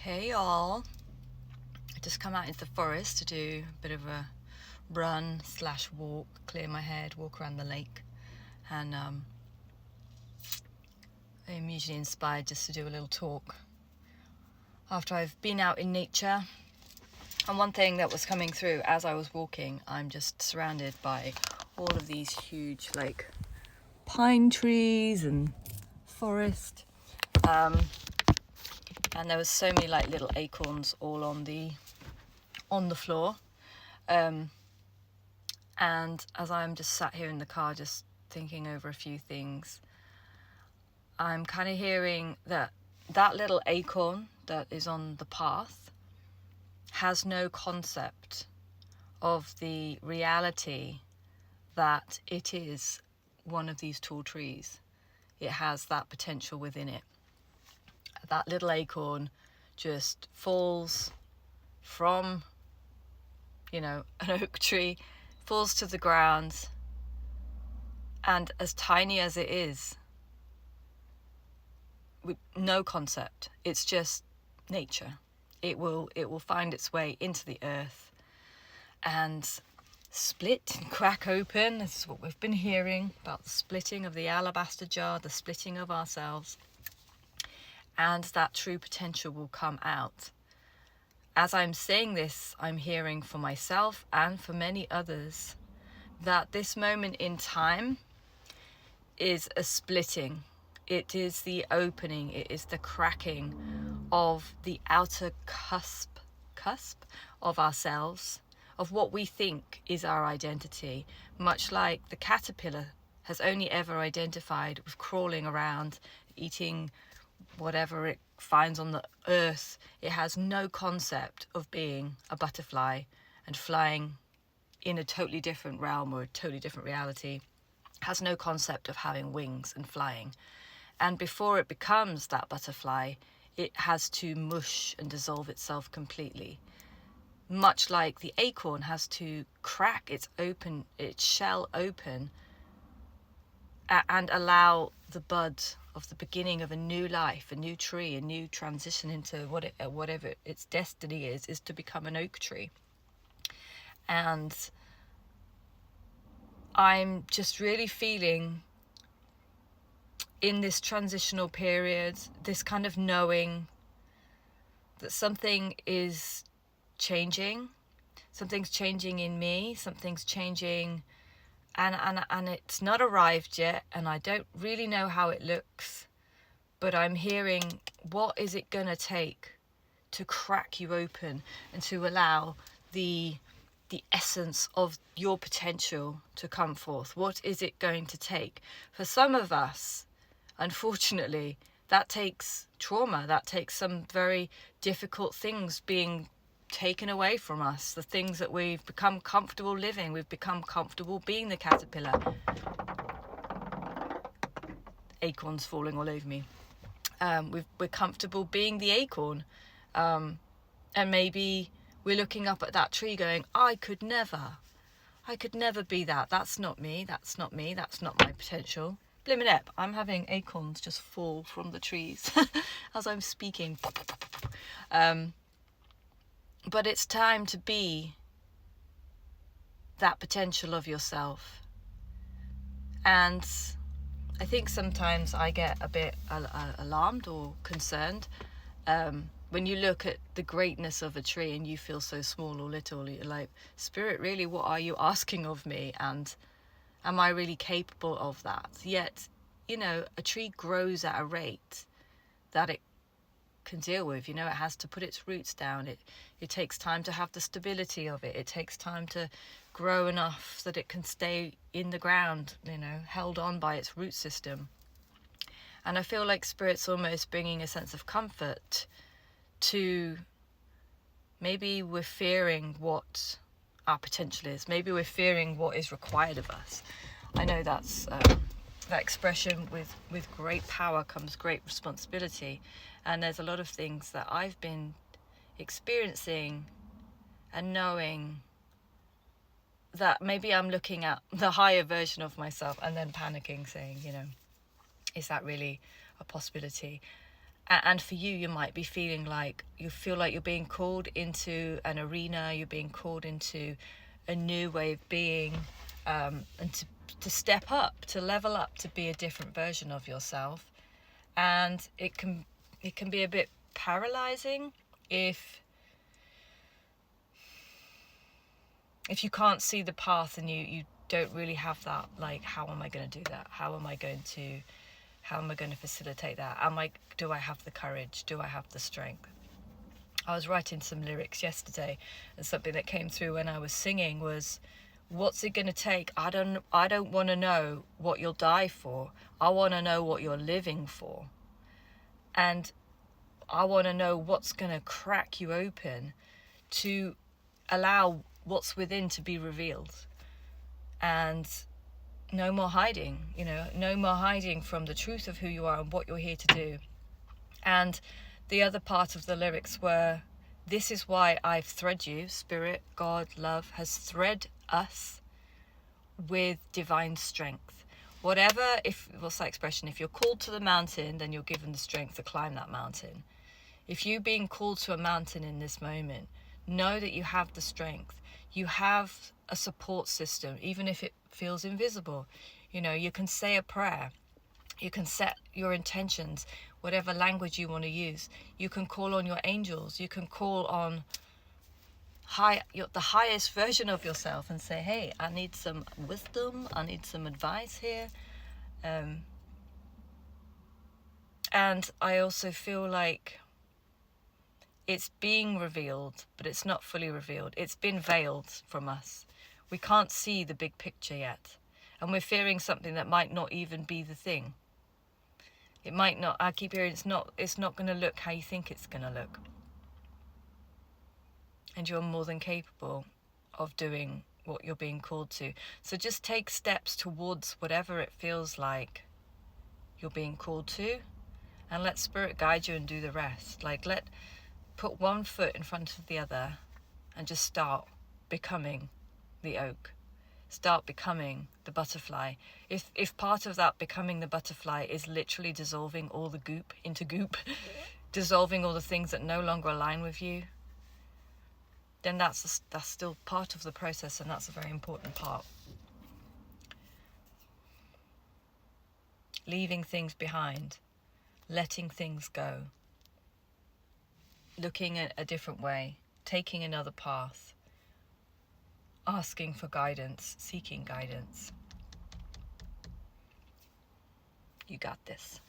Hey y'all, I just come out into the forest to do a bit of a run slash walk, clear my head, walk around the lake, and I'm usually inspired just to do a little talk after I've been out in nature. And one thing that was coming through as I was walking, I'm just surrounded by all of these huge like pine trees and forest, and there was so many like little acorns all on the floor. And as I'm just sat here in the car just thinking over a few things, I'm kind of hearing that little acorn that is on the path has no concept of the reality that it is one of these tall trees. It has that potential within it. That little acorn just falls from, an oak tree, falls to the ground, and as tiny as it is, with no concept, it's just nature. It will find its way into the earth and split and crack open. This is what we've been hearing about, the splitting of the alabaster jar, the splitting of ourselves, and that true potential will come out. As I'm saying this, I'm hearing for myself and for many others that this moment in time is a splitting. It is the opening, it is the cracking of the outer cusp of ourselves, of what we think is our identity, much like the caterpillar has only ever identified with crawling around, eating whatever it finds on the earth. It has no concept of being a butterfly and flying in a totally different realm or a totally different reality. Has no concept of having wings and flying. And before it becomes that butterfly, it has to mush and dissolve itself completely. Much like the acorn has to crack its shell open and allow the bud of the beginning of a new life, a new tree, a new transition into whatever its destiny is to become an oak tree. And I'm just really feeling in this transitional period, this kind of knowing that something is changing, something's changing in me, something's changing, and it's not arrived yet, and I don't really know how it looks, but I'm hearing, what is it gonna take to crack you open and to allow the essence of your potential to come forth? What is it going to take? For some of us, unfortunately, that takes trauma, that takes some very difficult things being taken away from us, the things that we've become comfortable living, we've become comfortable being the caterpillar. Acorns falling all over me. We're comfortable being the acorn, and maybe we're looking up at that tree going, I could never be that. That's not me, that's not my potential. Blimmin' up, I'm having acorns just fall from the trees as I'm speaking. But it's time to be that potential of yourself. And I think sometimes I get a bit alarmed or concerned when you look at the greatness of a tree and you feel so small or little. You're like, Spirit, really, what are you asking of me? And am I really capable of that? Yet, a tree grows at a rate that it can deal with. It has to put its roots down. It takes time to have the stability of it. It takes time to grow enough so that it can stay in the ground, held on by its root system. And I feel like Spirit's almost bringing a sense of comfort to, maybe we're fearing what our potential is. Maybe we're fearing what is required of us. I know that's that expression, with great power comes great responsibility. And there's a lot of things that I've been experiencing and knowing that maybe I'm looking at the higher version of myself and then panicking, saying, is that really a possibility? And for you, you might be feeling like you feel like you're being called into an arena, you're being called into a new way of being, and to step up, to level up, to be a different version of yourself. And it can be a bit paralyzing if you can't see the path, and you don't really have that, like, how am I going to do that? How am I going to facilitate that? Do I have the courage? Do I have the strength? I was writing some lyrics yesterday, and something that came through when I was singing was, what's it going to take? I don't want to know what you'll die for. I want to know what you're living for. And I want to know what's going to crack you open to allow what's within to be revealed. And no more hiding, no more hiding from the truth of who you are and what you're here to do. And the other part of the lyrics were, this is why I've thread you, Spirit, God, love, has thread us with divine strength. What's that expression? If you're called to the mountain, then you're given the strength to climb that mountain. If you're being called to a mountain in this moment, know that you have the strength. You have a support system, even if it feels invisible. You can say a prayer. You can set your intentions, whatever language you want to use. You can call on your angels. You can call on the highest version of yourself and say, hey, I need some wisdom. I need some advice here. And I also feel like it's being revealed, but it's not fully revealed. It's been veiled from us. We can't see the big picture yet. And we're fearing something that might not even be the thing. It might not, I keep hearing it's not going to look how you think it's going to look. And you're more than capable of doing what you're being called to. So just take steps towards whatever it feels like you're being called to, and let Spirit guide you and do the rest. Put one foot in front of the other and just start becoming the oak. Start becoming the butterfly. If part of that becoming the butterfly is literally dissolving all the goop into goop, dissolving all the things that no longer align with you, then that's still part of the process, and that's a very important part. Leaving things behind, letting things go, looking at a different way, taking another path, asking for guidance, seeking guidance. You got this.